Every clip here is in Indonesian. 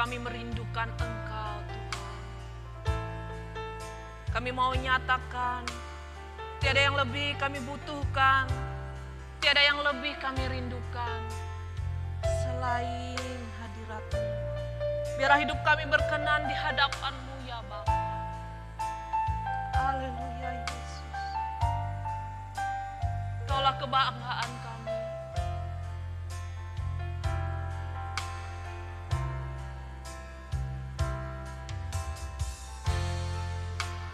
kami merindukan Engkau Tuhan. Kami mau nyatakan, tiada yang lebih kami butuhkan, tiada yang lebih kami rindukan selain hadirat-Mu. Biarlah hidup kami berkenan di hadapan-Mu ya Bapa. Haleluya Yesus. Kaulah kebanggaan kami.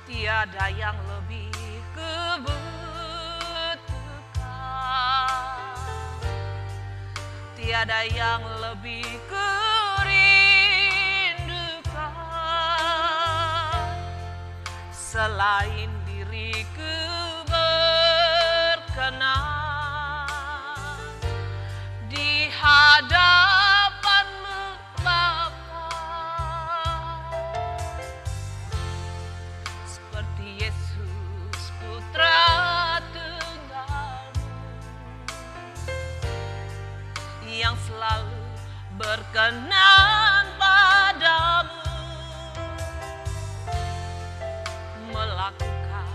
Tiada yang lebih kubutuhkan, tiada yang lebih kurindukan selain diriku berkenan di hadapan-Mu Bapa. Seperti Yesus Putra Tunggal-Mu yang selalu berkenan padamu, melakukan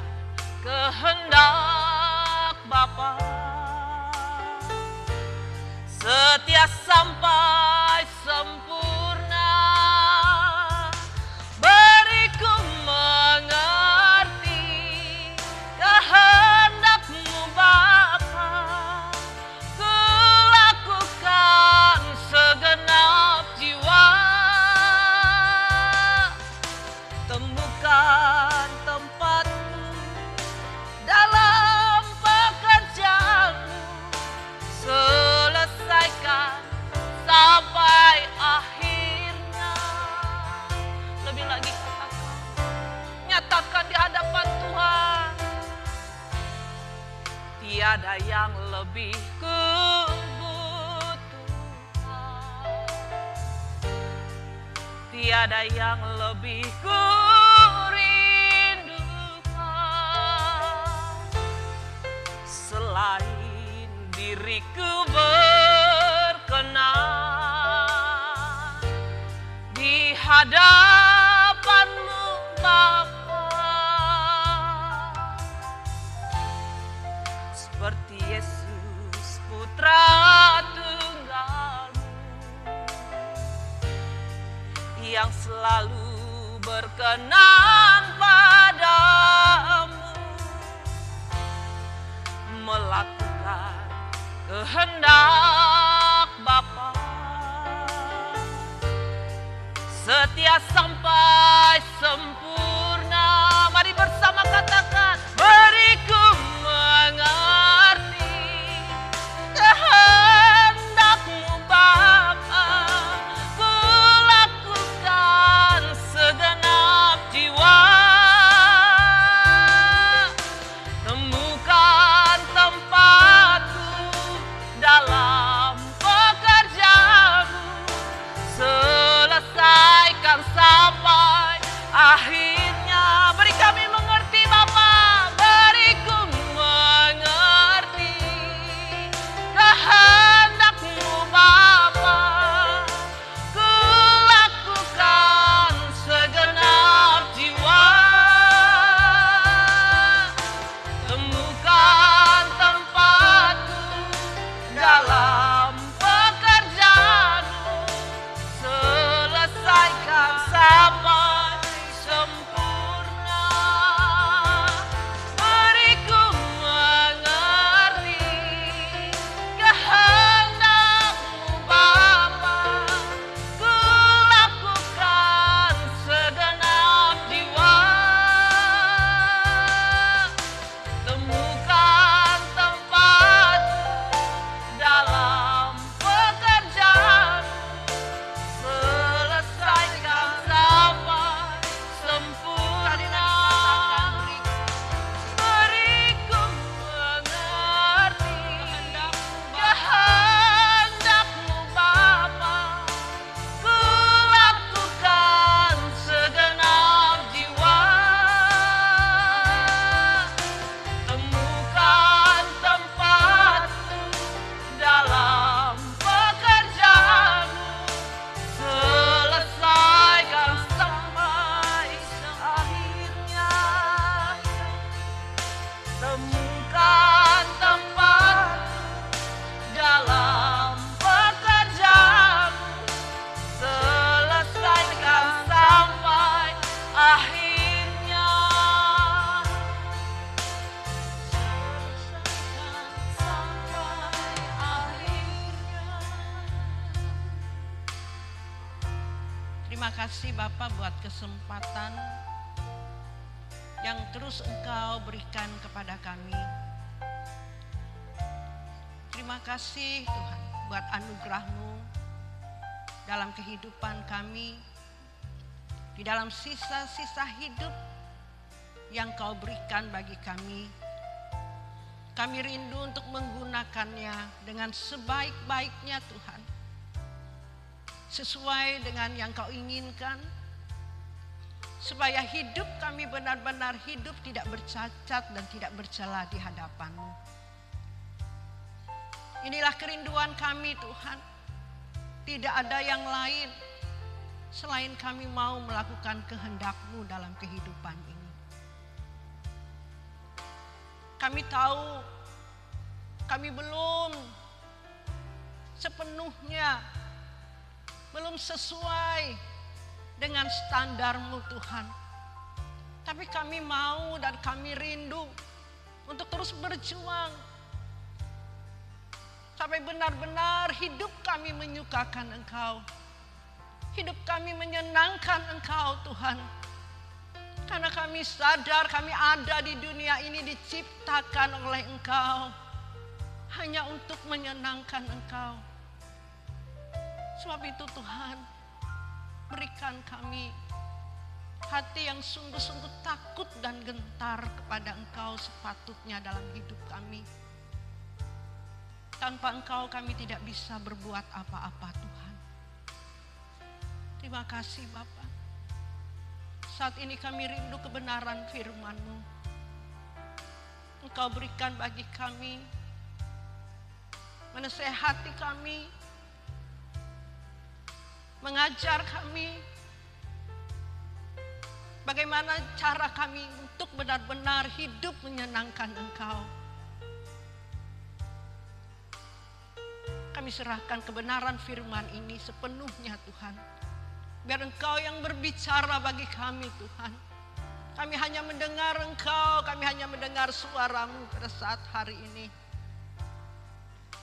kehendak Bapa, setia sampai sempurna. Beriku mengerti kehendak-Mu Bapa, ku lakukan segenap jiwa. Temukan tempat-Mu dalam pekerjaan-Mu, selesaikan sampai akhirnya. Lebih lagi katakan, nyatakan di hadapan Tuhan, tiada yang lebih kubutuhkan, tiada yang lebih kurindukan selain diriku berkenan di hadapan-Mu Bapa. Seperti Yesus Putra Tunggal-Mu yang selalu berkenan kasih Bapa buat kesempatan yang terus Engkau berikan kepada kami. Terima kasih Tuhan buat anugerah-Mu dalam kehidupan kami, di dalam sisa-sisa hidup yang Kau berikan bagi kami. Kami rindu untuk menggunakannya dengan sebaik-baiknya Tuhan, sesuai dengan yang Kau inginkan, supaya hidup kami benar-benar hidup tidak bercacat dan tidak bercela di hadapan-Mu. Inilah kerinduan kami Tuhan. Tidak ada yang lain selain kami mau melakukan kehendak-Mu dalam kehidupan ini. Kami tahu kami belum sepenuhnya, belum sesuai dengan standar-Mu Tuhan. Tapi kami mau dan kami rindu untuk terus berjuang sampai benar-benar hidup kami menyukakan Engkau. Hidup kami menyenangkan Engkau Tuhan. Karena kami sadar kami ada di dunia ini diciptakan oleh Engkau hanya untuk menyenangkan Engkau. Sebab itu Tuhan, berikan kami hati yang sungguh-sungguh takut dan gentar kepada Engkau sepatutnya dalam hidup kami. Tanpa Engkau kami tidak bisa berbuat apa-apa Tuhan. Terima kasih Bapa. Saat ini kami rindu kebenaran firman-Mu. Engkau berikan bagi kami, menasehati kami, mengajar kami, bagaimana cara kami untuk benar-benar hidup menyenangkan Engkau. Kami serahkan kebenaran firman ini sepenuhnya Tuhan. Biar Engkau yang berbicara bagi kami Tuhan. Kami hanya mendengar Engkau, kami hanya mendengar suara-Mu pada saat hari ini.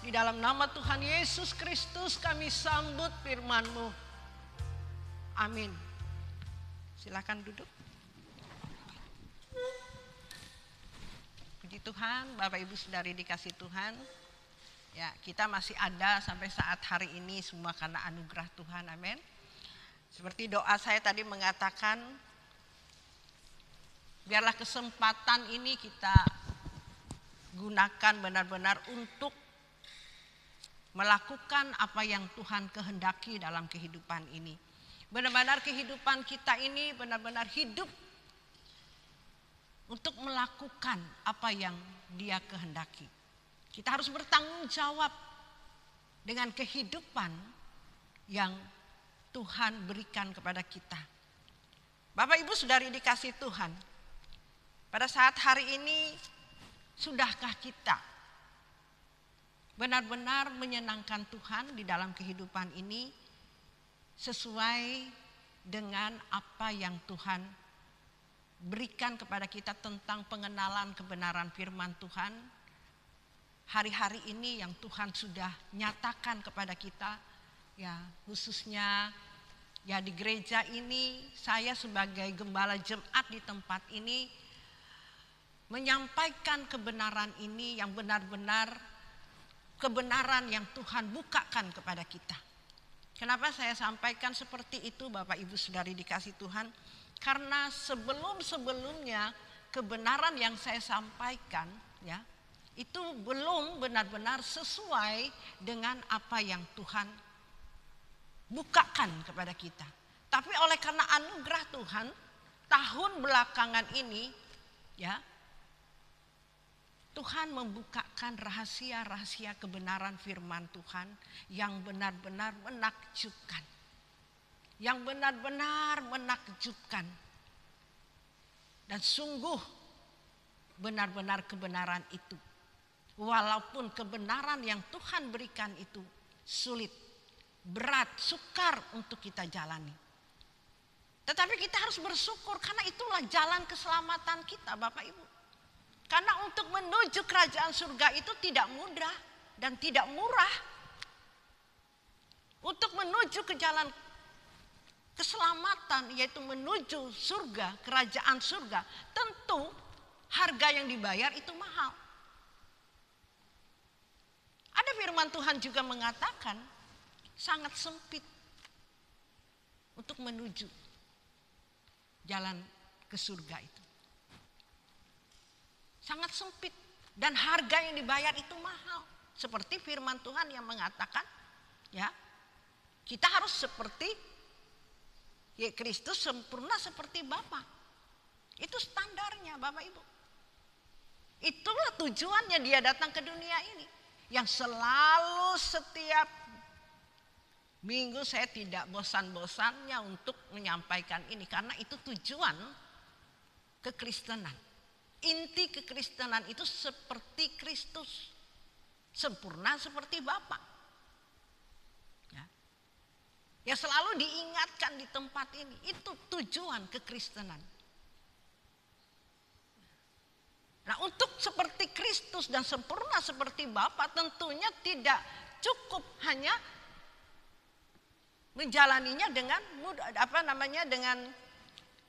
Di dalam nama Tuhan Yesus Kristus kami sambut firman-Mu. Amin. Silakan duduk. Puji Tuhan, Bapak Ibu Saudari dikasih Tuhan. Ya, kita masih ada sampai saat hari ini semua karena anugerah Tuhan. Amin. Seperti doa saya tadi mengatakan, biarlah kesempatan ini kita gunakan benar-benar untuk melakukan apa yang Tuhan kehendaki dalam kehidupan ini. Benar-benar kehidupan kita ini benar-benar hidup untuk melakukan apa yang Dia kehendaki. Kita harus bertanggung jawab dengan kehidupan yang Tuhan berikan kepada kita. Bapak Ibu Saudari dikasih Tuhan, pada saat hari ini sudahkah kita benar-benar menyenangkan Tuhan di dalam kehidupan ini sesuai dengan apa yang Tuhan berikan kepada kita tentang pengenalan kebenaran firman Tuhan hari-hari ini yang Tuhan sudah nyatakan kepada kita, ya khususnya ya di gereja ini saya sebagai gembala jemaat di tempat ini menyampaikan kebenaran ini yang benar-benar kebenaran yang Tuhan bukakan kepada kita. Kenapa saya sampaikan seperti itu Bapak Ibu Saudari dikasih Tuhan? Karena sebelum-sebelumnya kebenaran yang saya sampaikan ya itu belum benar-benar sesuai dengan apa yang Tuhan bukakan kepada kita. Tapi oleh karena anugerah Tuhan, tahun belakangan ini ya Tuhan membukakan rahasia-rahasia kebenaran firman Tuhan yang benar-benar menakjubkan. Yang benar-benar menakjubkan. Dan sungguh benar-benar kebenaran itu. Walaupun kebenaran yang Tuhan berikan itu sulit, berat, sukar untuk kita jalani. Tetapi kita harus bersyukur karena itulah jalan keselamatan kita Bapak Ibu. Karena untuk menuju kerajaan surga itu tidak mudah dan tidak murah. Untuk menuju ke jalan keselamatan, yaitu menuju surga, kerajaan surga, tentu harga yang dibayar itu mahal. Ada firman Tuhan juga mengatakan sangat sempit untuk menuju jalan ke surga itu. Sangat sempit dan harga yang dibayar itu mahal. Seperti firman Tuhan yang mengatakan, ya, kita harus seperti Kristus sempurna seperti Bapa. Itu standarnya Bapak Ibu. Itulah tujuannya dia datang ke dunia ini. Yang selalu setiap minggu saya tidak bosan-bosannya untuk menyampaikan ini. Karena itu tujuan kekristenan. Inti kekristenan itu seperti Kristus. Sempurna seperti Bapa. Ya selalu diingatkan di tempat ini. Itu tujuan kekristenan. Nah, untuk seperti Kristus dan sempurna seperti Bapa tentunya tidak cukup hanya menjalaninya dengan mudah, dengan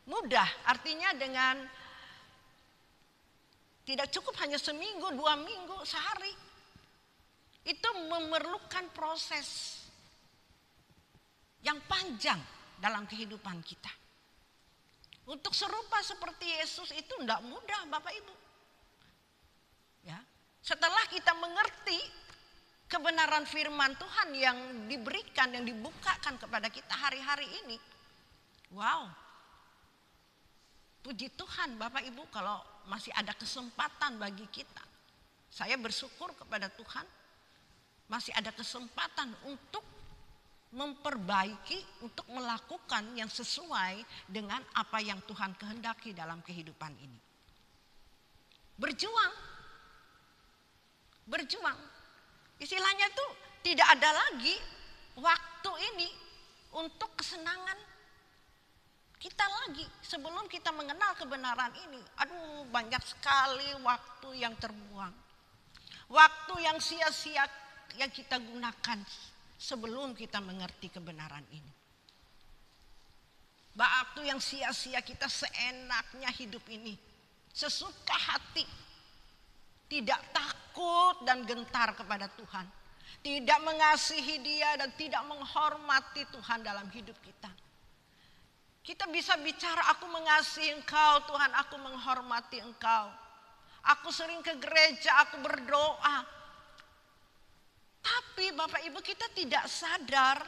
mudah. Artinya dengan tidak cukup hanya seminggu, 2 minggu, sehari. Itu memerlukan proses yang panjang dalam kehidupan kita. Untuk serupa seperti Yesus itu tidak mudah Bapak Ibu. Ya, setelah kita mengerti kebenaran firman Tuhan yang diberikan, yang dibukakan kepada kita hari-hari ini. Wow. Puji Tuhan Bapak Ibu kalau masih ada kesempatan bagi kita. Saya bersyukur kepada Tuhan masih ada kesempatan untuk memperbaiki, untuk melakukan yang sesuai dengan apa yang Tuhan kehendaki dalam kehidupan ini. Berjuang. Istilahnya tuh tidak ada lagi waktu ini untuk kesenangan kita lagi. Sebelum kita mengenal kebenaran ini, aduh banyak sekali waktu yang terbuang. Waktu yang sia-sia yang kita gunakan sebelum kita mengerti kebenaran ini. Waktu yang sia-sia kita seenaknya hidup ini. Sesuka hati. Tidak takut dan gentar kepada Tuhan. Tidak mengasihi Dia dan tidak menghormati Tuhan dalam hidup kita. Kita bisa bicara, aku mengasihi Engkau Tuhan, aku menghormati Engkau. Aku sering ke gereja, aku berdoa. Tapi Bapak Ibu kita tidak sadar,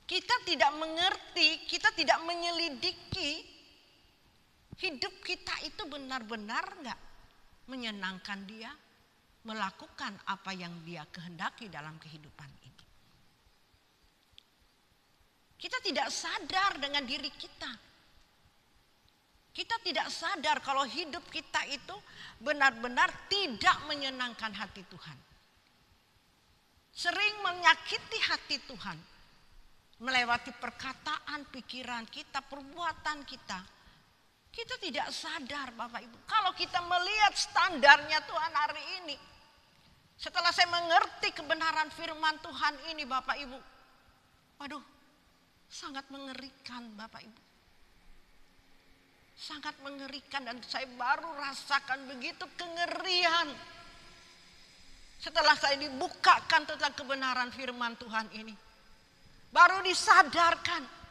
kita tidak mengerti, kita tidak menyelidiki hidup kita itu benar-benar enggak menyenangkan Dia, melakukan apa yang Dia kehendaki dalam kehidupan ini. Kita tidak sadar dengan diri kita. Kita tidak sadar kalau hidup kita itu benar-benar tidak menyenangkan hati Tuhan. Sering menyakiti hati Tuhan. Melewati perkataan, pikiran kita, perbuatan kita. Kita tidak sadar Bapak Ibu. Kalau kita melihat standarnya Tuhan hari ini. Setelah saya mengerti kebenaran firman Tuhan ini Bapak Ibu. Waduh, sangat mengerikan Bapak Ibu. Sangat mengerikan dan saya baru rasakan begitu kengerian. Setelah saya dibukakan tentang kebenaran firman Tuhan ini. Baru disadarkan.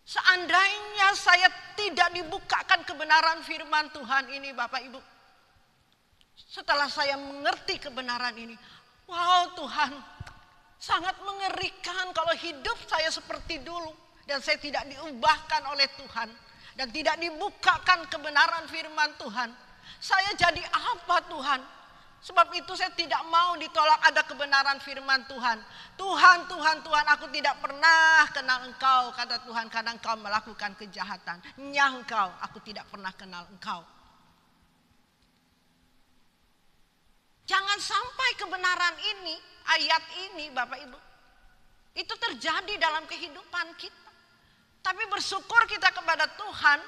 Seandainya saya tidak dibukakan kebenaran firman Tuhan ini Bapak Ibu. Setelah saya mengerti kebenaran ini. Wow Tuhan, sangat mengerikan kalau hidup saya seperti dulu. Dan saya tidak diubahkan oleh Tuhan. Dan tidak dibukakan kebenaran firman Tuhan. Saya jadi apa Tuhan? Sebab itu saya tidak mau ditolak ada kebenaran firman Tuhan. Tuhan, aku tidak pernah kenal Engkau, kata Tuhan, karena Engkau melakukan kejahatan. Nyah Engkau, aku tidak pernah kenal Engkau. Jangan sampai kebenaran ini, ayat ini Bapak Ibu, itu terjadi dalam kehidupan kita. Tapi bersyukur kita kepada Tuhan,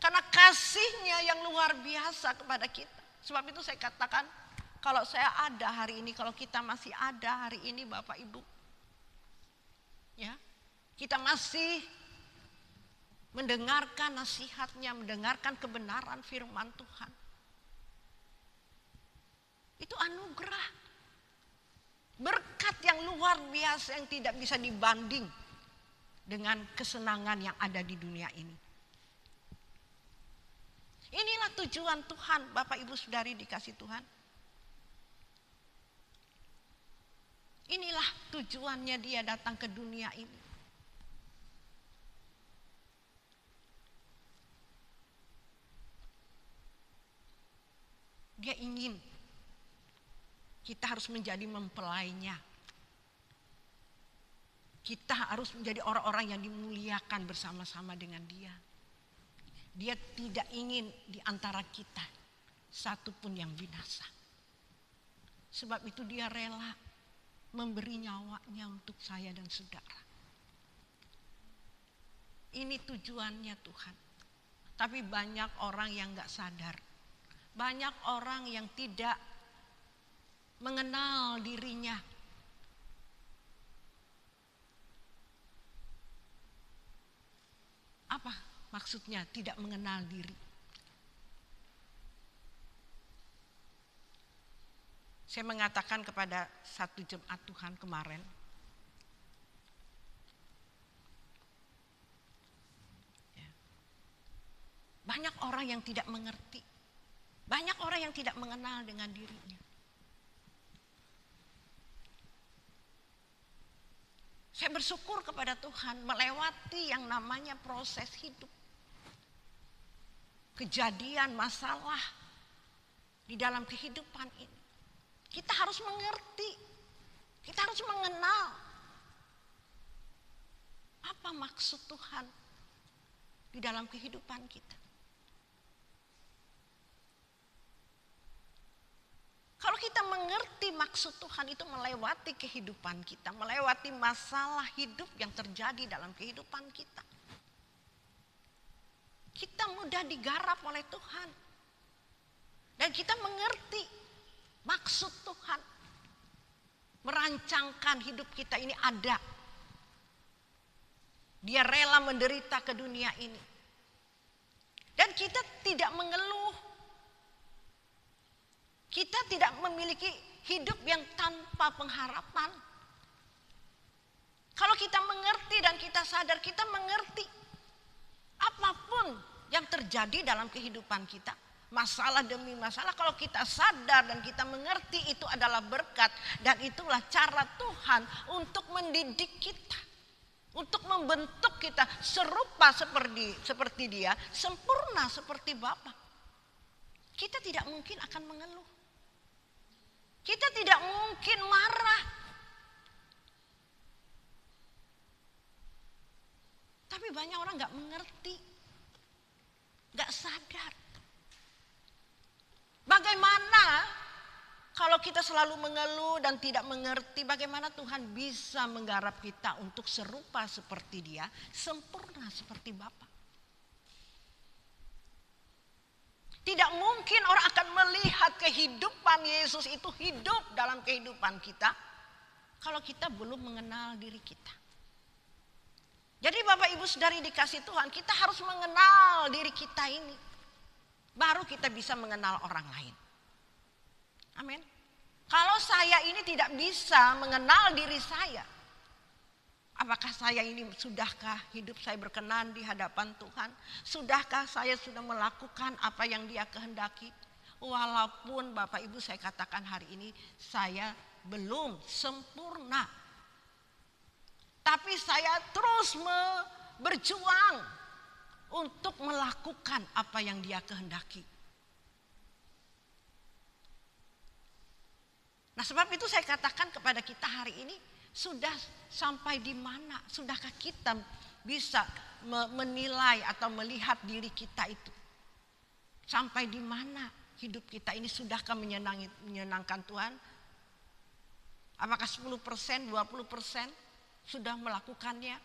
karena kasih-Nya yang luar biasa kepada kita. Sebab itu saya katakan, kalau saya ada hari ini, kalau kita masih ada hari ini Bapak Ibu, Ya, kita masih mendengarkan nasihatnya, mendengarkan kebenaran firman Tuhan. Itu anugerah. Berkat yang luar biasa yang tidak bisa dibanding dengan kesenangan yang ada di dunia ini. Inilah tujuan Tuhan, Bapak Ibu Saudari dikasih Tuhan. Inilah tujuannya dia datang ke dunia ini. Dia ingin kita harus menjadi mempelainya. Kita harus menjadi orang-orang yang dimuliakan bersama-sama dengan dia. Dia tidak ingin di antara kita satu pun yang binasa. Sebab itu dia rela memberi nyawanya untuk saya dan saudara. Ini tujuannya Tuhan. Tapi banyak orang yang gak sadar. Banyak orang yang tidak mengenal dirinya. Apa maksudnya tidak mengenal diri? Saya mengatakan kepada satu jemaat Tuhan kemarin, banyak orang yang tidak mengerti, banyak orang yang tidak mengenal dengan dirinya. Saya bersyukur kepada Tuhan melewati yang namanya proses hidup. Kejadian, masalah di dalam kehidupan ini. Kita harus mengerti, kita harus mengenal apa maksud Tuhan di dalam kehidupan kita. Kalau kita mengerti maksud Tuhan itu melewati kehidupan kita, melewati masalah hidup yang terjadi dalam kehidupan kita. Kita mudah digarap oleh Tuhan. Dan kita mengerti maksud Tuhan. Merancangkan hidup kita ini ada. Dia rela menderita ke dunia ini. Dan kita tidak mengeluh. Kita tidak memiliki hidup yang tanpa pengharapan. Kalau kita mengerti dan kita sadar, kita mengerti apapun yang terjadi dalam kehidupan kita, masalah demi masalah, kalau kita sadar dan kita mengerti itu adalah berkat, dan itulah cara Tuhan untuk mendidik kita, untuk membentuk kita serupa seperti Dia, sempurna seperti Bapa. Kita tidak mungkin akan mengeluh. Kita tidak mungkin marah. Tapi banyak orang gak mengerti, gak sadar. Bagaimana kalau kita selalu mengeluh dan tidak mengerti, bagaimana Tuhan bisa menggarap kita untuk serupa seperti Dia, sempurna seperti Bapa. Tidak mungkin orang akan melihat kehidupan Yesus itu hidup dalam kehidupan kita kalau kita belum mengenal diri kita. Jadi Bapak Ibu Saudari dikasih Tuhan, kita harus mengenal diri kita ini. Baru kita bisa mengenal orang lain. Amin. Kalau saya ini tidak bisa mengenal diri saya, apakah saya ini sudahkah hidup saya berkenan di hadapan Tuhan? Sudahkah saya sudah melakukan apa yang Dia kehendaki? Walaupun Bapak Ibu saya katakan hari ini saya belum sempurna. Tapi saya terus berjuang untuk melakukan apa yang Dia kehendaki. Nah, sebab itu saya katakan kepada kita hari ini, sudah sampai di mana? Sudahkah kita bisa menilai atau melihat diri kita itu? Sampai di mana hidup kita ini? Sudahkah menyenangkan Tuhan? Apakah 10%, 20% sudah melakukannya?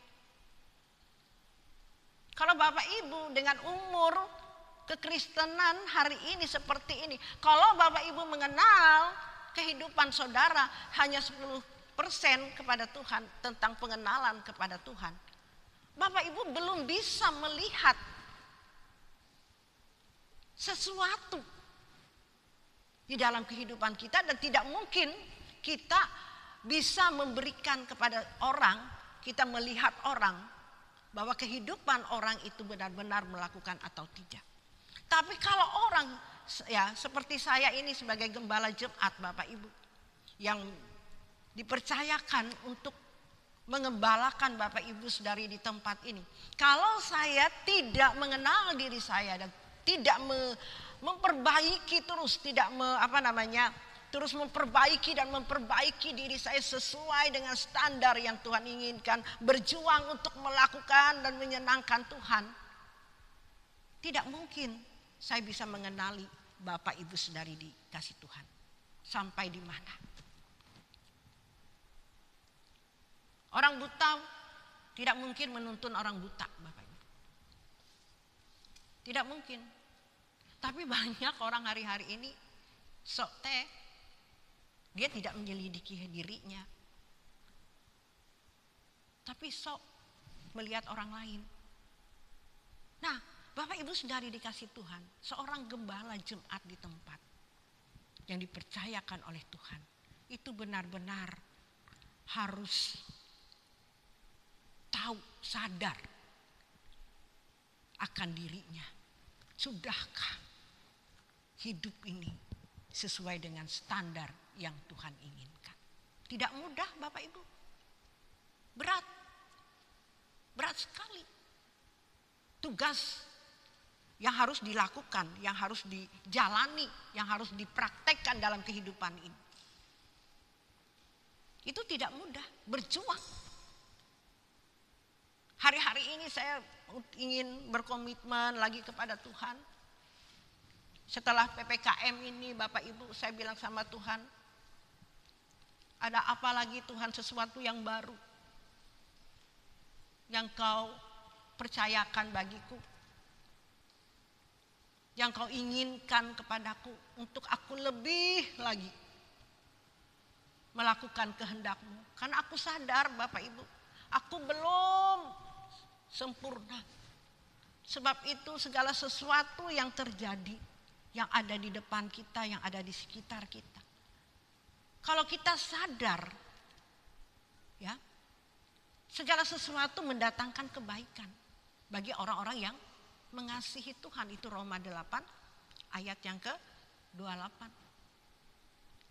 Kalau Bapak Ibu dengan umur kekristenan hari ini seperti ini, kalau Bapak Ibu mengenal kehidupan saudara hanya 10% kepada Tuhan, tentang pengenalan kepada Tuhan, Bapak Ibu belum bisa melihat sesuatu di dalam kehidupan kita, dan tidak mungkin kita bisa memberikan kepada orang, kita melihat orang bahwa kehidupan orang itu benar-benar melakukan atau tidak. Tapi kalau orang ya seperti saya ini sebagai gembala jemaat Bapak Ibu yang dipercayakan untuk mengembalakan Bapak Ibu Saudari di tempat ini. Kalau saya tidak mengenal diri saya dan tidak memperbaiki terus, terus memperbaiki diri saya sesuai dengan standar yang Tuhan inginkan, berjuang untuk melakukan dan menyenangkan Tuhan, tidak mungkin saya bisa mengenali Bapak Ibu Saudari dikasih Tuhan sampai di mana. Orang buta tidak mungkin menuntun orang buta, Bapak Ibu. Tidak mungkin. Tapi banyak orang hari-hari ini dia tidak menyelidiki dirinya, tapi melihat orang lain. Nah, Bapak Ibu Saudari dikasih Tuhan, seorang gembala jemaat di tempat yang dipercayakan oleh Tuhan, itu benar-benar harus tahu, sadar akan dirinya. Sudahkah hidup ini sesuai dengan standar yang Tuhan inginkan? Tidak mudah Bapak Ibu. Berat sekali. Tugas yang harus dilakukan, yang harus dijalani, yang harus dipraktekkan dalam kehidupan ini. Itu tidak mudah, berjuang. Hari-hari ini saya ingin berkomitmen lagi kepada Tuhan. Setelah PPKM ini Bapak Ibu, saya bilang sama Tuhan, ada apa lagi Tuhan, sesuatu yang baru yang Kau percayakan bagiku, yang Kau inginkan kepadaku untuk aku lebih lagi melakukan kehendak-Mu. Karena aku sadar Bapak Ibu, aku belum sempurna. Sebab itu segala sesuatu yang terjadi, yang ada di depan kita, yang ada di sekitar kita, kalau kita sadar, ya, segala sesuatu mendatangkan kebaikan bagi orang-orang yang mengasihi Tuhan. Itu Roma 8 ayat yang ke-28.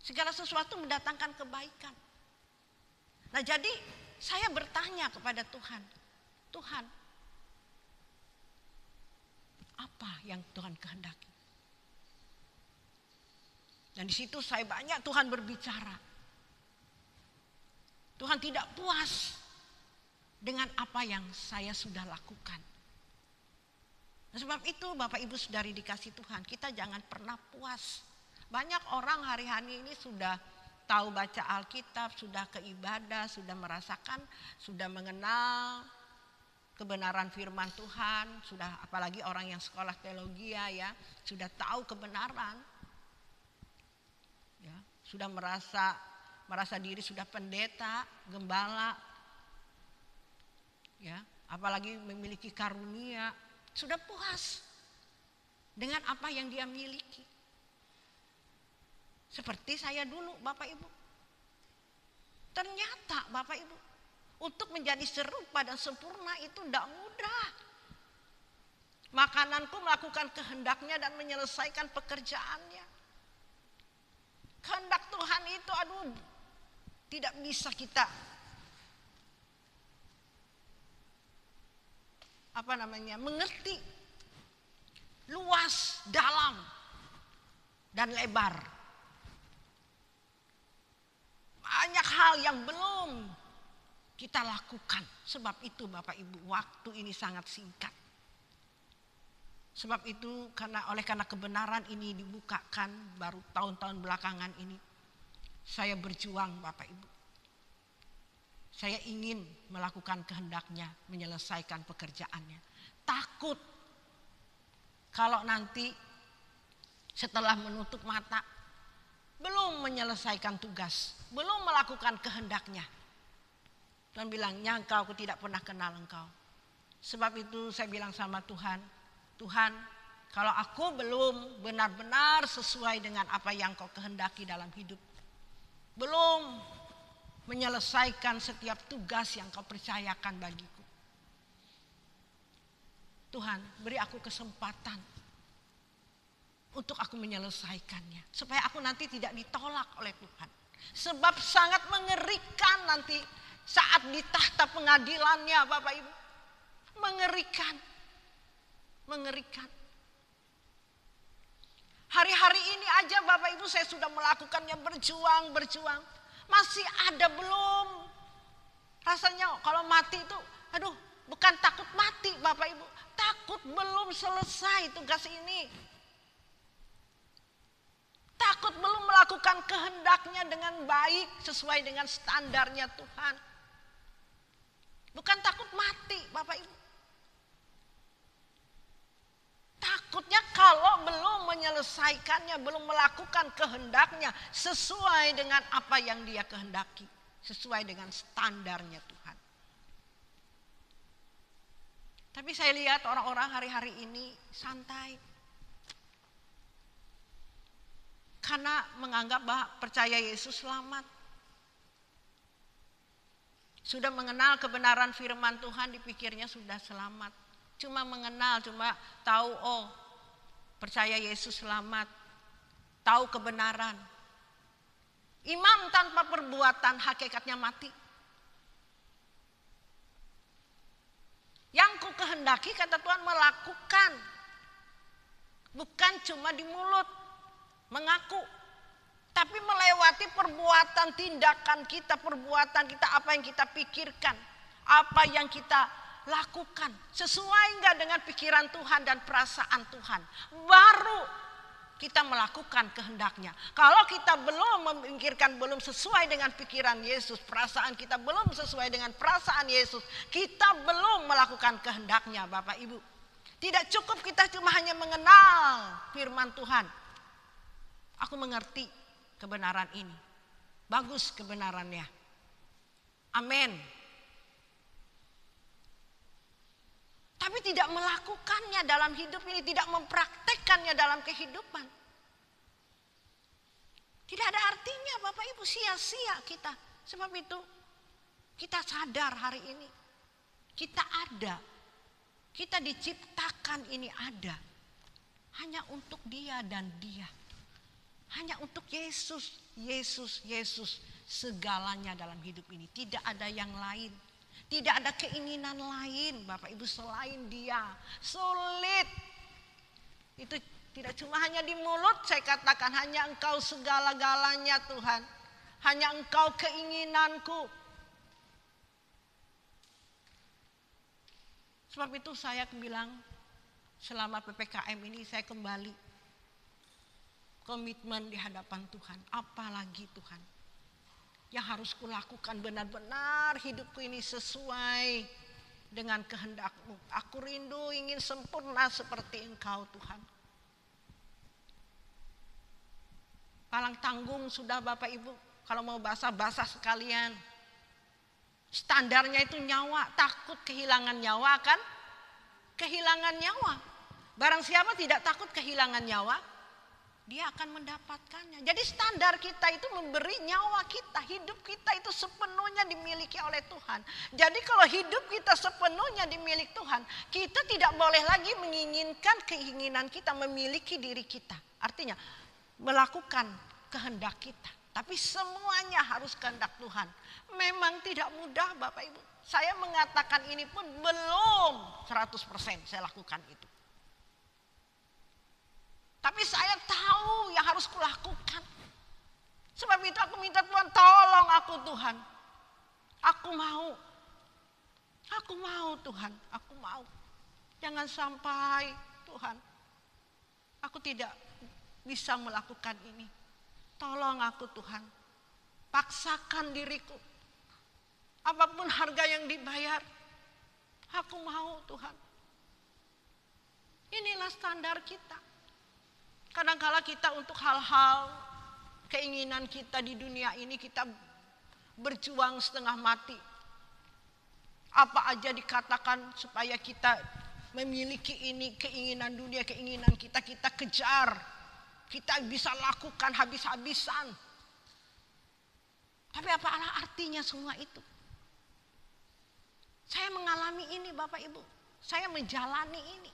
Segala sesuatu mendatangkan kebaikan. Nah, jadi saya bertanya kepada Tuhan, Tuhan, apa yang Tuhan kehendaki? Dan di situ saya banyak Tuhan berbicara. Tuhan tidak puas dengan apa yang saya sudah lakukan. Nah, sebab itu Bapak Ibu Saudari dikasih Tuhan, kita jangan pernah puas. Banyak orang hari-hari ini sudah tahu baca Alkitab, sudah ke ibadah, sudah merasakan, sudah mengenal kebenaran firman Tuhan, sudah, apalagi orang yang sekolah teologi ya, sudah tahu kebenaran. Ya, sudah merasa diri sudah pendeta, gembala. Ya, apalagi memiliki karunia, sudah puas dengan apa yang dia miliki. Seperti saya dulu Bapak Ibu. Ternyata Bapak Ibu, untuk menjadi serupa dan sempurna itu tidak mudah. Makananku melakukan kehendaknya dan menyelesaikan pekerjaannya. Kehendak Tuhan itu tidak bisa kita mengerti luas, dalam, dan lebar. Banyak hal yang belum kita lakukan. Sebab itu Bapak Ibu, waktu ini sangat singkat. Sebab itu karena kebenaran ini dibukakan baru tahun-tahun belakangan ini, saya berjuang Bapak Ibu. Saya ingin melakukan kehendaknya, menyelesaikan pekerjaannya. Takut kalau nanti setelah menutup mata, belum menyelesaikan tugas, belum melakukan kehendaknya. Tuhan bilang, nyangka aku tidak pernah kenal engkau. Sebab itu saya bilang sama Tuhan, Tuhan, kalau aku belum benar-benar sesuai dengan apa yang kau kehendaki dalam hidup, belum menyelesaikan setiap tugas yang kau percayakan bagiku, Tuhan, beri aku kesempatan untuk aku menyelesaikannya, supaya aku nanti tidak ditolak oleh Tuhan. Sebab sangat mengerikan nanti saat di tahta pengadilannya, Bapak Ibu. Mengerikan. Mengerikan. Hari-hari ini aja Bapak Ibu saya sudah melakukannya, berjuang. Masih ada belum. Rasanya kalau mati itu, aduh, bukan takut mati Bapak Ibu. Takut belum selesai tugas ini. Takut belum melakukan kehendaknya dengan baik sesuai dengan standarnya Tuhan. Bukan takut mati Bapak Ibu. Takutnya kalau belum menyelesaikannya, belum melakukan kehendaknya sesuai dengan apa yang dia kehendaki. Sesuai dengan standarnya Tuhan. Tapi saya lihat orang-orang hari-hari ini santai. Karena menganggap bahwa percaya Yesus selamat. Sudah mengenal kebenaran firman Tuhan, dipikirnya sudah selamat. Cuma mengenal, cuma tahu, oh percaya Yesus selamat. Tahu kebenaran. Iman tanpa perbuatan hakikatnya mati. Yang ku kehendaki kata Tuhan melakukan. Bukan cuma di mulut. Mengaku, tapi melewati perbuatan, tindakan kita, perbuatan kita, apa yang kita pikirkan, apa yang kita lakukan, sesuai enggak dengan pikiran Tuhan dan perasaan Tuhan, baru kita melakukan kehendaknya. Kalau kita belum memikirkan, belum sesuai dengan pikiran Yesus, perasaan kita belum sesuai dengan perasaan Yesus, kita belum melakukan kehendaknya Bapak Ibu. Tidak cukup kita cuma hanya mengenal firman Tuhan. Aku mengerti kebenaran ini. Bagus kebenarannya. Amin. Tapi tidak melakukannya dalam hidup ini. Tidak mempraktekkannya dalam kehidupan. Tidak ada artinya Bapak Ibu, sia-sia kita. Sebab itu kita sadar hari ini. Kita ada. Kita diciptakan ini ada. Hanya untuk dia dan dia. Hanya untuk Yesus, Yesus segalanya dalam hidup ini. Tidak ada yang lain. Tidak ada keinginan lain Bapak Ibu selain dia. Sulit. Itu tidak cuma hanya di mulut saya katakan, hanya Engkau segala-galanya Tuhan. Hanya Engkau keinginanku. Sebab itu saya bilang selama PPKM ini saya kembali komitmen di hadapan Tuhan. Apalagi Tuhan yang harus kulakukan, benar-benar hidupku ini sesuai dengan kehendak-Mu. Aku rindu ingin sempurna seperti Engkau Tuhan. Palang tanggung sudah Bapak Ibu. Kalau mau basah sekalian. Standarnya itu nyawa. Takut kehilangan nyawa kan? Kehilangan nyawa. Barang siapa tidak takut kehilangan nyawa, dia akan mendapatkannya. Jadi standar kita itu memberi nyawa kita. Hidup kita itu sepenuhnya dimiliki oleh Tuhan. Jadi kalau hidup kita sepenuhnya dimiliki Tuhan, kita tidak boleh lagi menginginkan keinginan kita memiliki diri kita. Artinya melakukan kehendak kita. Tapi semuanya harus kehendak Tuhan. Memang tidak mudah Bapak Ibu. Saya mengatakan ini pun belum 100% saya lakukan itu. Tapi saya tahu yang harus kulakukan. Sebab itu aku minta Tuhan, tolong aku Tuhan. Aku mau. Aku mau Tuhan, aku mau. Jangan sampai Tuhan, aku tidak bisa melakukan ini. Tolong aku Tuhan. Paksakan diriku. Apapun harga yang dibayar, aku mau Tuhan. Inilah standar kita. Kadang-kala kita untuk hal-hal keinginan kita di dunia ini, kita berjuang setengah mati. Apa aja dikatakan supaya kita memiliki ini, keinginan dunia, keinginan kita kejar. Kita bisa lakukan habis-habisan. Tapi apa artinya semua itu? Saya mengalami ini Bapak Ibu. Saya menjalani ini.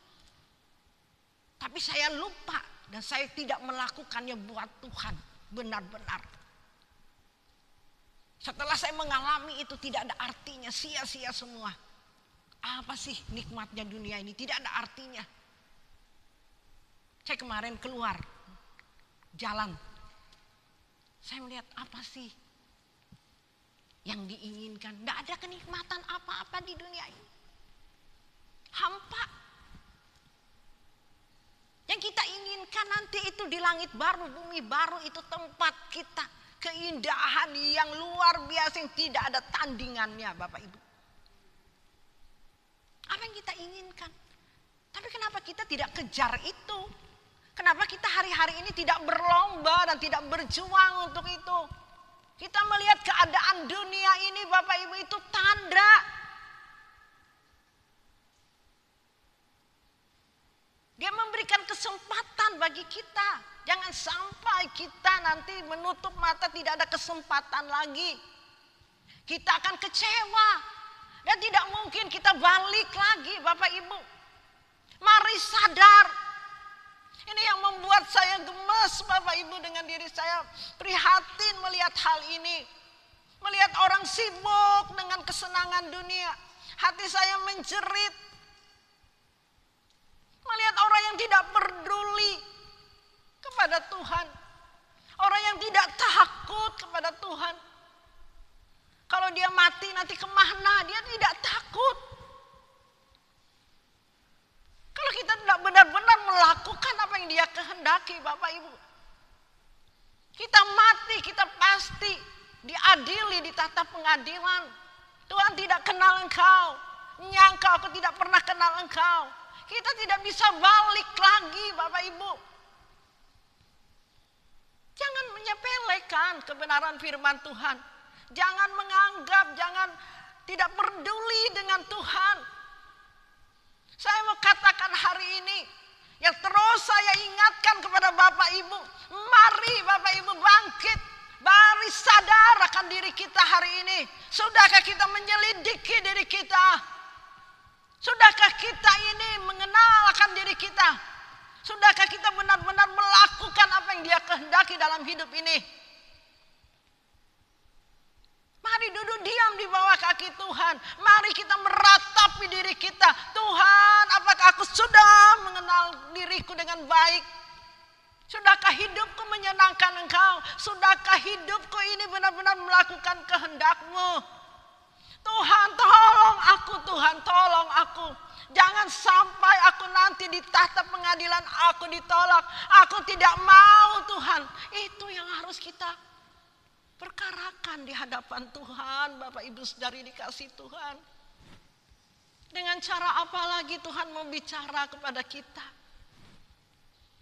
Tapi saya lupa dan saya tidak melakukannya buat Tuhan benar-benar. Setelah saya mengalami itu tidak ada artinya, sia-sia semua. Apa sih nikmatnya dunia ini? Tidak ada artinya. Saya kemarin keluar jalan. Saya melihat apa sih yang diinginkan? Tidak ada kenikmatan apa-apa di dunia ini. Hampa. Yang kita inginkan nanti itu di langit baru, bumi baru, itu tempat kita. Keindahan yang luar biasa yang tidak ada tandingannya Bapak Ibu. Apa yang kita inginkan? Tapi kenapa kita tidak kejar itu? Kenapa kita hari-hari ini tidak berlomba dan tidak berjuang untuk itu? Kita melihat keadaan dunia ini Bapak Ibu itu tanda. Dia memberikan kesempatan bagi kita. Jangan sampai kita nanti menutup mata tidak ada kesempatan lagi. Kita akan kecewa. Dan tidak mungkin kita balik lagi Bapak Ibu. Mari sadar. Ini yang membuat saya gemes Bapak Ibu dengan diri saya. Prihatin melihat hal ini. Melihat orang sibuk dengan kesenangan dunia. Hati saya menjerit. Melihat orang yang tidak peduli kepada Tuhan. Orang yang tidak takut kepada Tuhan. Kalau dia mati nanti kemana? Dia tidak takut. Kalau kita tidak benar-benar melakukan apa yang dia kehendaki Bapak Ibu. Kita mati, kita pasti diadili di tata pengadilan. Tuhan tidak kenal engkau. Nyangka aku tidak pernah kenal engkau. Kita tidak bisa balik lagi Bapak Ibu. Jangan menyepelekan kebenaran firman Tuhan. Jangan menganggap, jangan tidak peduli dengan Tuhan. Saya mau katakan hari ini, yang terus saya ingatkan kepada Bapak Ibu. Mari Bapak Ibu bangkit. Mari sadar akan diri kita hari ini. Sudahkah kita menyelidiki diri kita? Sudahkah kita ini mengenal akan diri kita? Sudahkah kita benar-benar melakukan apa yang dia kehendaki dalam hidup ini? Mari duduk diam di bawah kaki Tuhan. Mari kita meratapi diri kita. Tuhan, apakah aku sudah mengenal diriku dengan baik? Sudahkah hidupku menyenangkan Engkau? Sudahkah hidupku ini benar-benar melakukan kehendak-Mu? Tuhan, tolong aku, Tuhan, tolong aku. Jangan sampai aku nanti di tahta pengadilan aku ditolak. Aku tidak mau, Tuhan. Itu yang harus kita perkarakan di hadapan Tuhan, Bapak Ibu Saudari dikasih Tuhan. Dengan cara apa lagi Tuhan mau bicara kepada kita?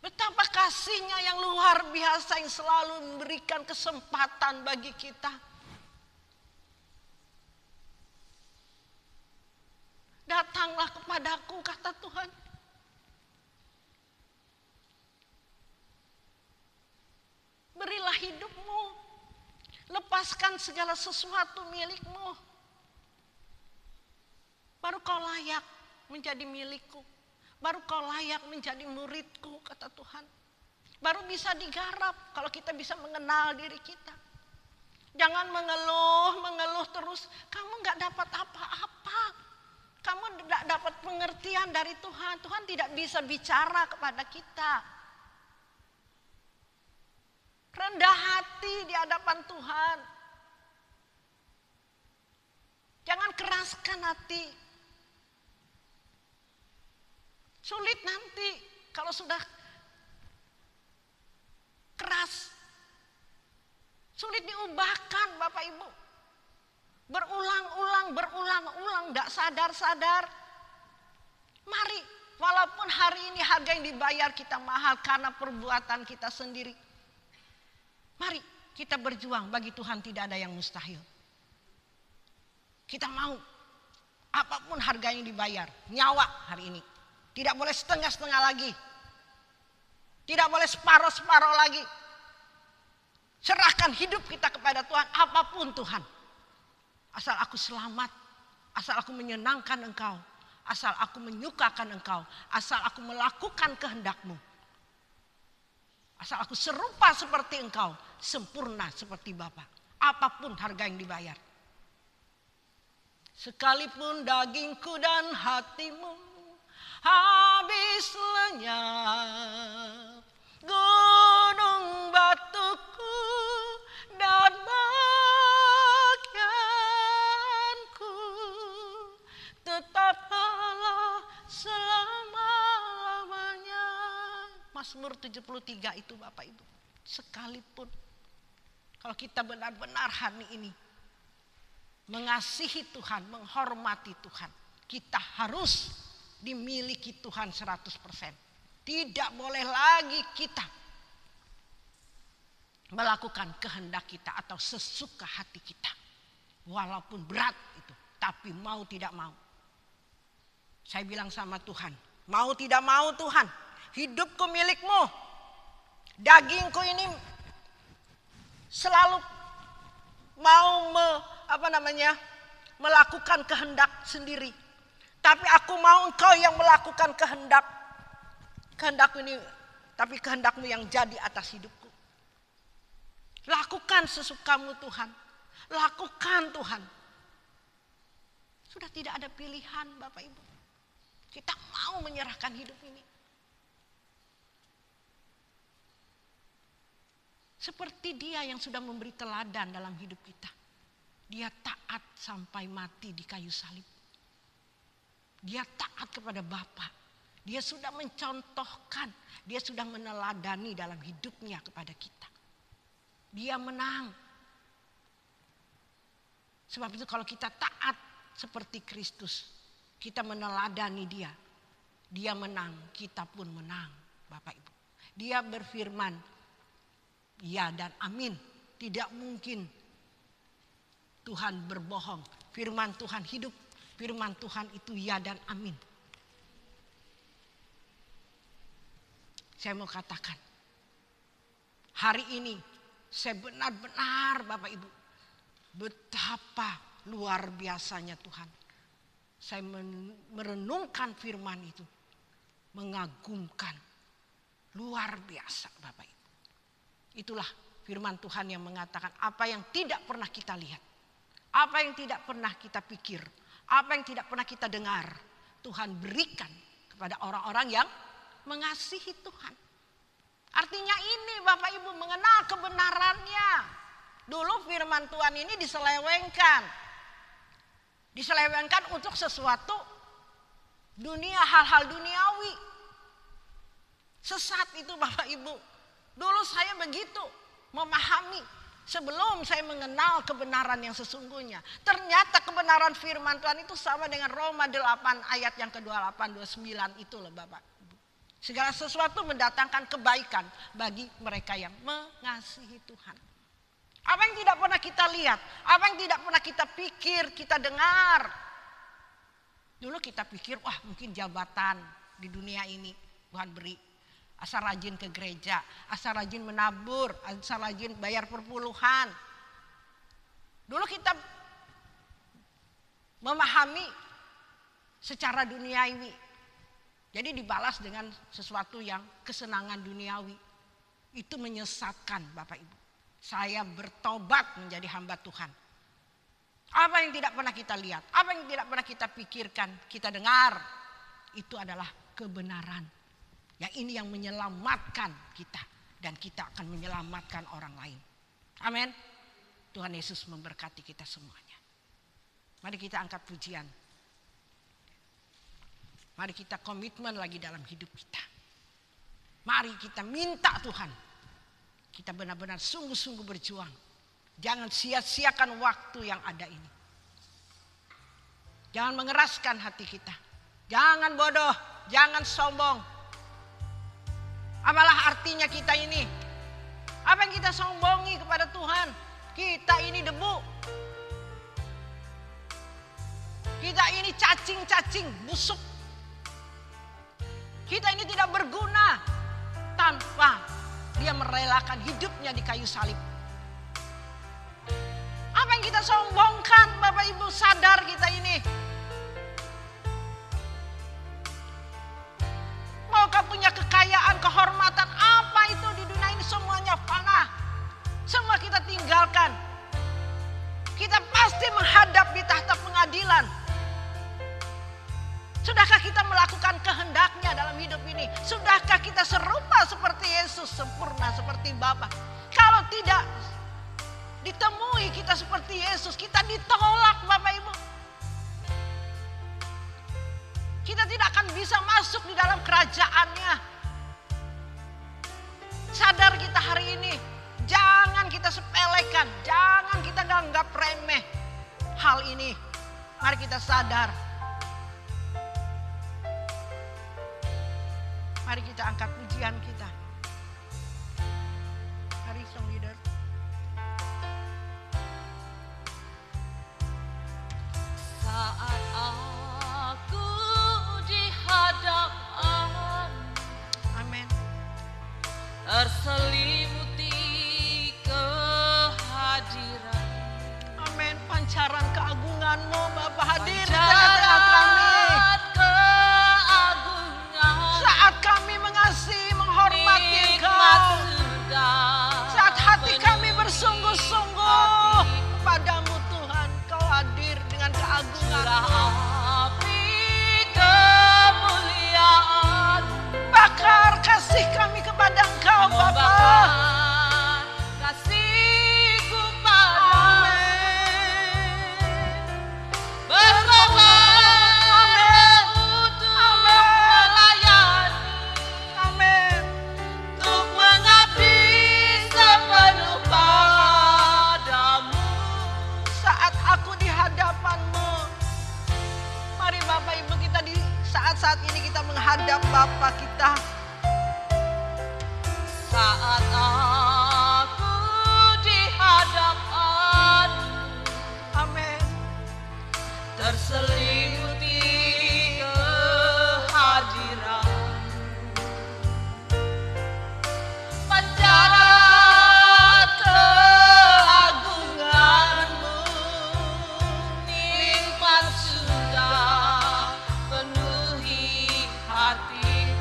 Betapa kasih-Nya yang luar biasa yang selalu memberikan kesempatan bagi kita. Datanglah kepadaku, kata Tuhan. Berilah hidupmu. Lepaskan segala sesuatu milikmu. Baru kau layak menjadi milikku. Baru kau layak menjadi muridku, kata Tuhan. Baru bisa digarap kalau kita bisa mengenal diri kita. Jangan mengeluh terus. Kamu gak dapat apa-apa. Kamu tidak dapat pengertian dari Tuhan. Tuhan tidak bisa bicara kepada kita. Rendah hati di hadapan Tuhan. Jangan keraskan hati. Sulit nanti kalau sudah keras. Sulit diubahkan Bapak Ibu. Berulang-ulang, gak sadar-sadar. Mari, walaupun hari ini harga yang dibayar kita mahal karena perbuatan kita sendiri. Mari kita berjuang, bagi Tuhan tidak ada yang mustahil. Kita mau apapun harganya dibayar, nyawa hari ini. Tidak boleh setengah-setengah lagi. Tidak boleh separuh-separuh lagi. Serahkan hidup kita kepada Tuhan, apapun Tuhan. Asal aku selamat, asal aku menyenangkan Engkau, asal aku menyukakan Engkau, asal aku melakukan kehendak-Mu. Asal aku serupa seperti Engkau, sempurna seperti Bapa. Apapun harga yang dibayar. Sekalipun dagingku dan hatimu habis lenyap, gunung batuku dan bagianku tetap Allah selama-lamanya. Mazmur 73 itu Bapak Ibu. Sekalipun kalau kita benar-benar hari ini mengasihi Tuhan, menghormati Tuhan, kita harus dimiliki Tuhan 100%. Tidak boleh lagi kita melakukan kehendak kita atau sesuka hati kita. Walaupun berat itu, tapi mau tidak mau. Saya bilang sama Tuhan, mau tidak mau Tuhan, hidupku milik-Mu. Dagingku ini selalu mau melakukan kehendak sendiri. Tapi aku mau Engkau yang melakukan kehendakku ini, tapi kehendak-Mu yang jadi atas hidupku. Lakukan sesukamu Tuhan. Lakukan Tuhan. Sudah tidak ada pilihan Bapak Ibu. Kita mau menyerahkan hidup ini. Seperti Dia yang sudah memberi teladan dalam hidup kita. Dia taat sampai mati di kayu salib. Dia taat kepada Bapa. Dia sudah mencontohkan, dia sudah meneladani dalam hidupnya kepada kita. Dia menang. Sebab itu kalau kita taat seperti Kristus, kita meneladani dia. Dia menang, kita pun menang, Bapak Ibu. Dia berfirman, ya dan amin. Tidak mungkin Tuhan berbohong. Firman Tuhan hidup. Firman Tuhan itu ya dan amin. Saya mau katakan, hari ini saya benar-benar Bapak Ibu, betapa luar biasanya Tuhan. Saya merenungkan firman itu, mengagumkan, luar biasa Bapak Ibu. Itulah firman Tuhan yang mengatakan apa yang tidak pernah kita lihat, apa yang tidak pernah kita pikir, apa yang tidak pernah kita dengar, Tuhan berikan kepada orang-orang yang mengasihi Tuhan. Artinya ini Bapak Ibu mengenal kebenarannya. Dulu firman Tuhan ini diselewengkan. Diselewengkan untuk sesuatu dunia, hal-hal duniawi. Sesat itu Bapak Ibu. Dulu saya begitu memahami sebelum saya mengenal kebenaran yang sesungguhnya. Ternyata kebenaran firman Tuhan itu sama dengan Roma 8 ayat yang ke-28, 29 itu loh Bapak. Segala sesuatu mendatangkan kebaikan bagi mereka yang mengasihi Tuhan. Apa yang tidak pernah kita lihat, apa yang tidak pernah kita pikir, kita dengar. Dulu kita pikir, wah mungkin jabatan di dunia ini Tuhan beri. Asal rajin ke gereja, asal rajin menabur, asal rajin bayar perpuluhan. Dulu kita memahami secara duniawi. Jadi dibalas dengan sesuatu yang kesenangan duniawi. Itu menyesatkan Bapak Ibu. Saya bertobat menjadi hamba Tuhan. Apa yang tidak pernah kita lihat, apa yang tidak pernah kita pikirkan, kita dengar. Itu adalah kebenaran. Yang ini yang menyelamatkan kita. Dan kita akan menyelamatkan orang lain. Amin. Tuhan Yesus memberkati kita semuanya. Mari kita angkat pujian. Mari kita komitmen lagi dalam hidup kita. Mari kita minta Tuhan. Kita benar-benar sungguh-sungguh berjuang. Jangan sia-siakan waktu yang ada ini. Jangan mengeraskan hati kita. Jangan bodoh, jangan sombong. Apalah artinya kita ini Apa yang kita sombongi kepada Tuhan? Kita ini debu. Kita ini cacing-cacing busuk. Kita ini tidak berguna tanpa Dia merelakan hidupnya di kayu salib. Apa yang kita sombongkan, Bapak Ibu, sadar kita ini. Maukah punya kekayaan, kehormatan, apa itu di dunia ini semuanya fana. Semua kita tinggalkan. Kita pasti menghadap di tahta pengadilan. Sudahkah kita melakukan kehendaknya dalam hidup ini? Sudahkah kita serupa seperti Yesus, sempurna seperti Bapa? Kalau tidak ditemui kita seperti Yesus, kita ditolak, Bapak Ibu. Kita tidak akan bisa masuk di dalam kerajaannya. Sadar kita hari ini, jangan kita sepelekan, jangan kita anggap remeh hal ini. Mari kita sadar. Mari kita angkat pujian kita. Mari song leader. Saat aku di hadapan, Amin. terselimuti kehadiran. Amin. Pancaran keagungan-Mu Bapa hadir di tengah-tengah kami. Saat kami mengasihi, menghormati Engkau. Saat hati kami bersungguh-sungguh padamu Tuhan, Kau hadir dengan keagungan-Mu. Bakar kasih kami kepada Engkau Bapa. Kasihku padamu. Saat ini kita menghadap Bapa kita. Saat aku di hadapan, Amin. terselimuti kehadiran, pancaran keagungan-Mu limpah sudah penuhi hati.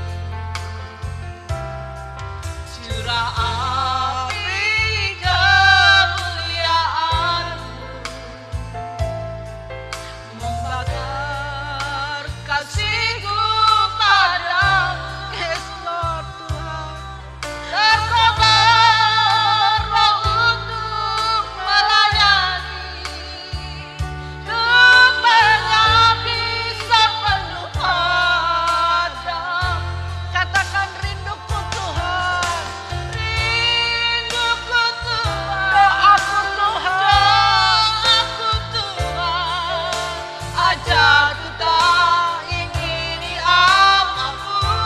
Curah api kemuliaan-Mu membakar kasih-Ku padamu. Yes Lord Tuhan. Terkobar roh untuk melayani, untuk mengabdi sepenuh padamu. Katakan rinduku Tuhan. Rinduku Tuhan, Doaku Tuhan. doaku Tuhan, ajarku tak ingini apapun.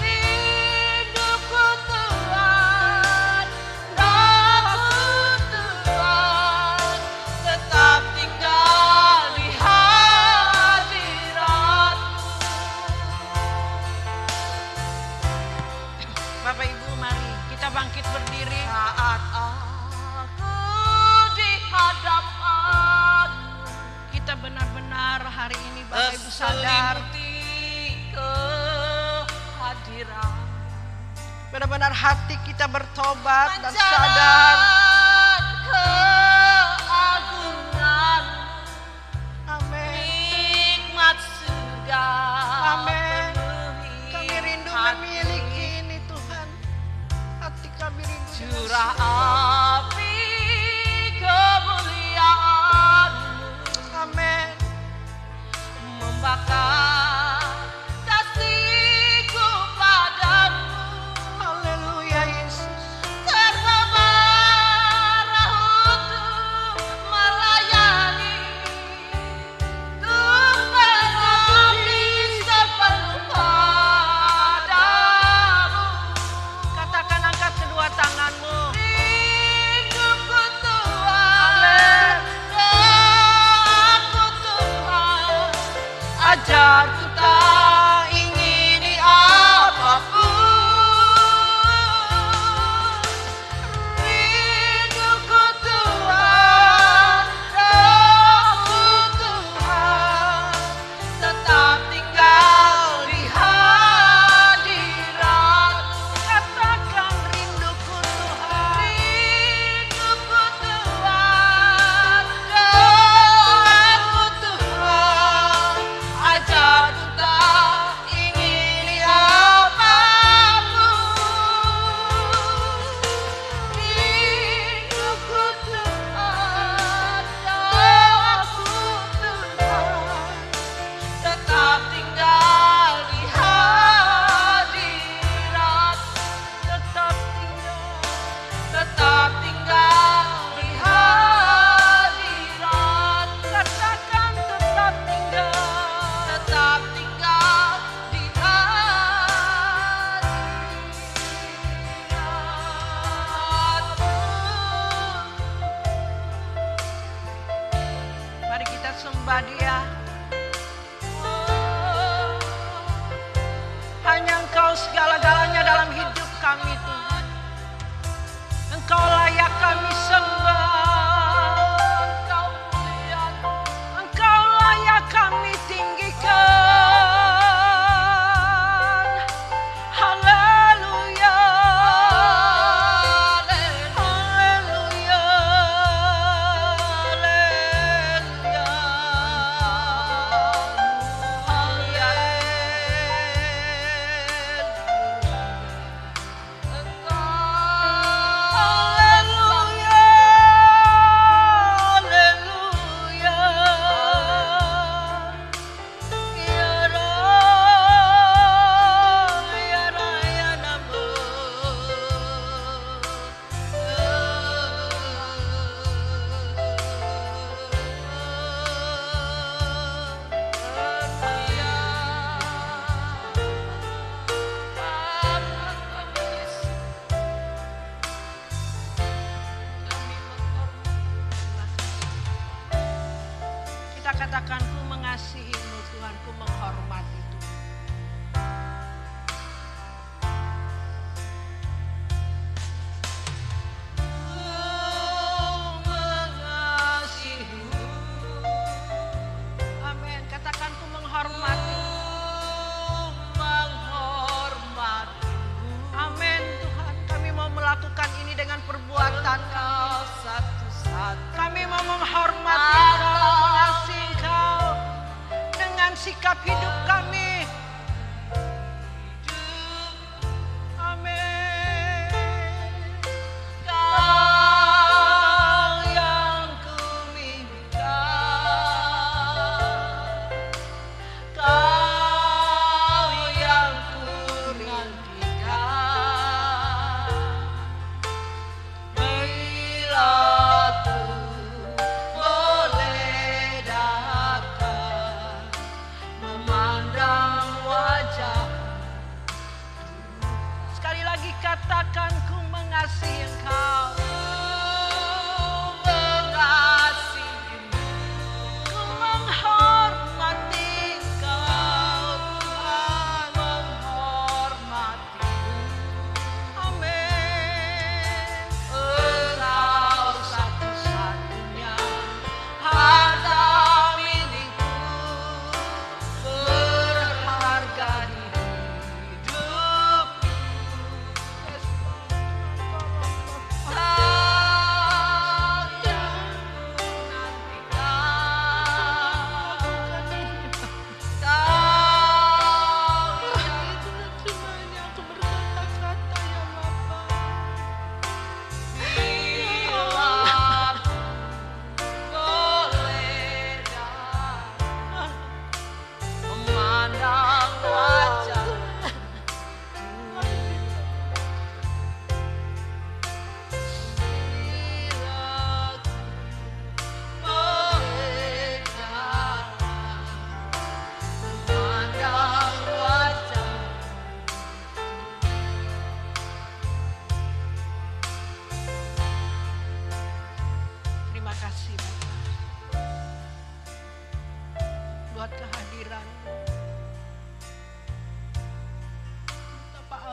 Rinduku Tuhan, doaku Tuhan, tetap tinggal di hadirat-Mu. Bapak Ibu mari kita bangkit berdiri. Saat aku di hadapan, Kita benar-benar hari ini Bapak Ibu sadar. terselimuti kehadiran, Benar-benar hati kita bertobat dan sadar. pancaran keagungan, Amin. nikmat surga Amin. penuhi Kami rindu hati. memiliki ini Tuhan. Hati kami rindu dengan Curah sungguh. api kemuliaan-Mu Amin. membakar kasih-Ku padamu. Haleluya Yesus. Terkobar untuk melayani, untuk mengabdi sepenuh padamu.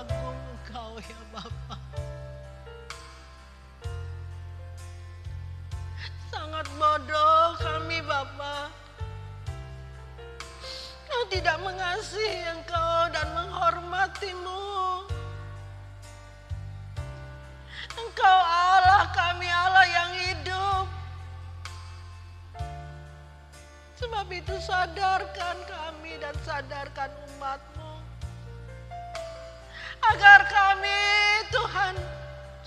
agung Engkau ya Bapa. Sangat bodoh kami Bapa. Kau tidak mengasihi Engkau dan menghormati-Mu. Engkau Allah kami, Allah yang hidup. Sebab itu sadarkan kami dan sadarkan umat-Mu. Agar kami Tuhan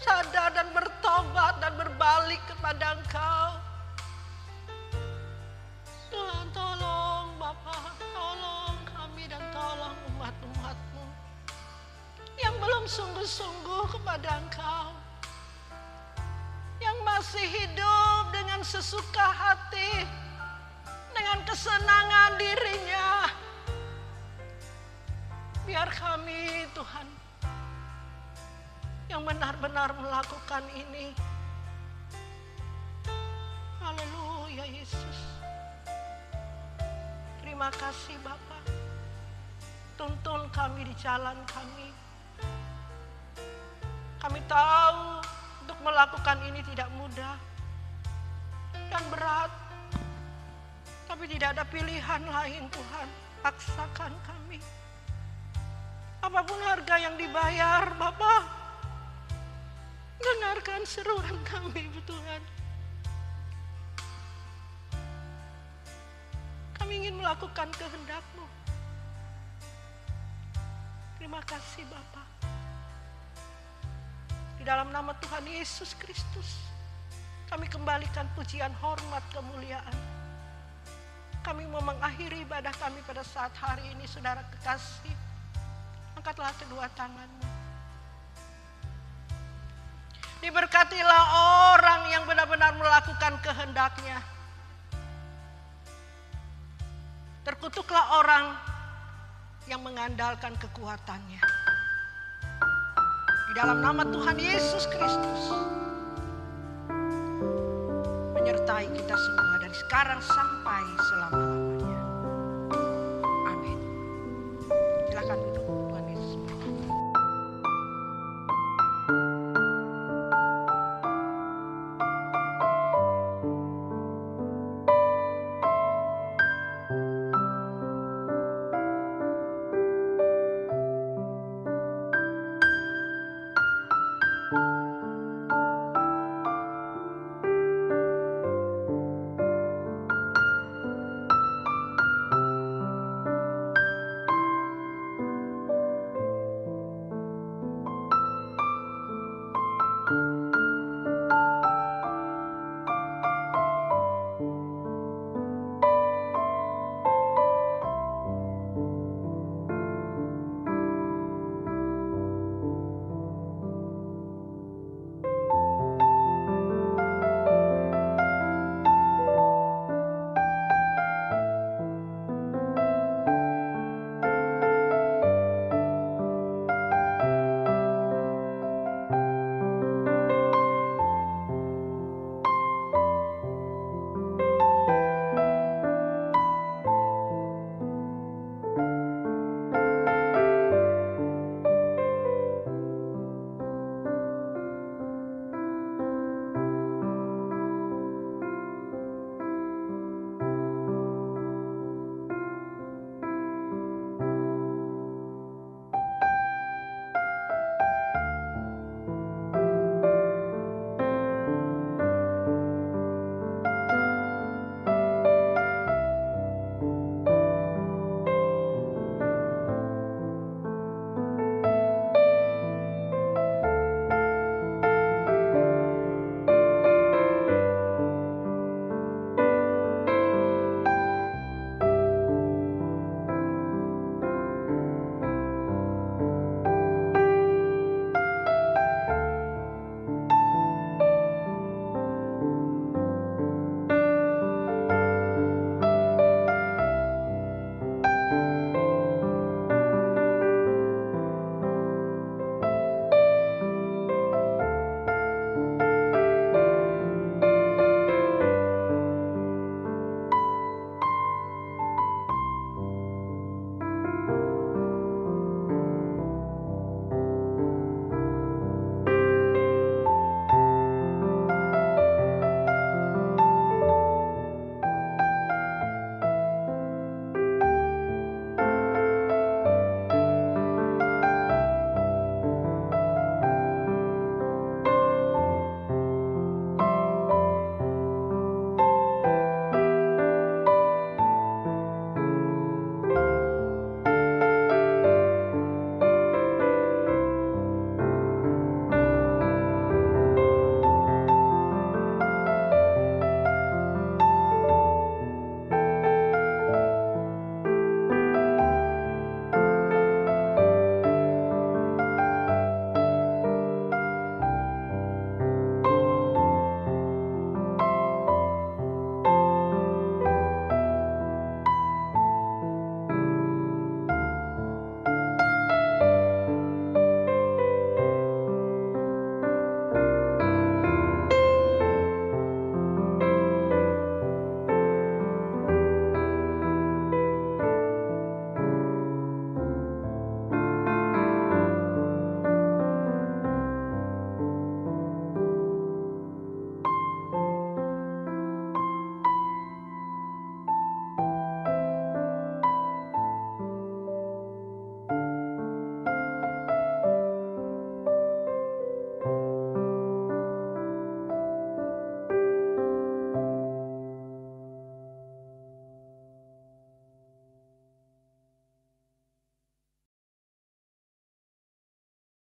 sadar dan bertobat dan berbalik kepada Engkau. Tuhan tolong Bapa, tolong kami dan tolong umat-umat-Mu yang belum sungguh-sungguh kepada Engkau. Yang masih hidup dengan sesuka hati, dengan kesenangan dirinya. Biar kami Tuhan yang benar-benar melakukan ini. Haleluya Yesus. Terima kasih Bapa. Tuntun kami di jalan kami. Kami tahu untuk melakukan ini tidak mudah dan berat. Tapi tidak ada pilihan lain Tuhan. Paksakan kami. Apapun harga yang dibayar Bapa. Dengarkan seruan kami Tuhan. Kami ingin melakukan kehendak-Mu. Terima kasih Bapa. Di dalam nama Tuhan Yesus Kristus, kami kembalikan pujian, hormat, kemuliaan. Kami mau mengakhiri ibadah kami pada saat hari ini, saudara kekasih. Angkatlah kedua tangan-Mu. Diberkatilah orang yang benar-benar melakukan kehendak-Nya. Terkutuklah orang yang mengandalkan kekuatannya. Di dalam nama Tuhan Yesus Kristus, menyertai kita semua dari sekarang sampai selama-lamanya. Amin. Silakan duduk.